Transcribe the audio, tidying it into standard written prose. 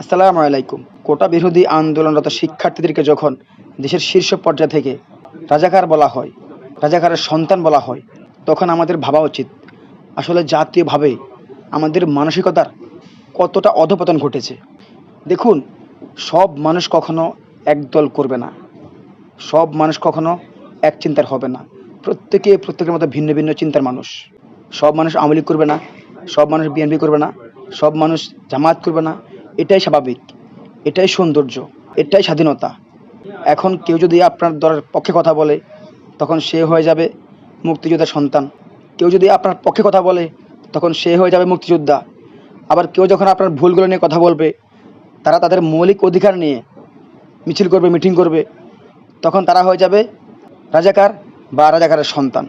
আসসালামু আলাইকুম। কোটা বিরোধী আন্দোলনরত শিক্ষার্থীদেরকে যখন দেশের শীর্ষ পর্যায় থেকে রাজাকার বলা হয়, রাজাকারের সন্তান বলা হয়, তখন আমাদের ভাবা উচিত আসলে জাতীয়ভাবে আমাদের মানসিকতার কতটা অধঃপতন ঘটেছে। দেখুন, সব মানুষ কখনো একদল করবে না, সব মানুষ কখনো এক চিন্তার হবে না। প্রত্যেকের মতো ভিন্ন ভিন্ন চিন্তার মানুষ। সব মানুষ আওয়ামী লীগ করবে না, সব মানুষ বিএনপি করবে না, সব মানুষ জামায়াত করবে না। এটাই স্বাভাবিক, এটাই সৌন্দর্য, এটাই স্বাধীনতা। এখন কেউ যদি আপনার দলের পক্ষে কথা বলে, তখন সে হয়ে যাবে মুক্তিযোদ্ধার সন্তান। কেউ যদি আপনার পক্ষে কথা বলে, তখন সে হয়ে যাবে মুক্তিযোদ্ধা। আবার কেউ যখন আপনার ভুলগুলো নিয়ে কথা বলবে, তারা তাদের মৌলিক অধিকার নিয়ে মিছিল করবে, মিটিং করবে, তখন তারা হয়ে যাবে রাজাকার বা রাজাকারের সন্তান।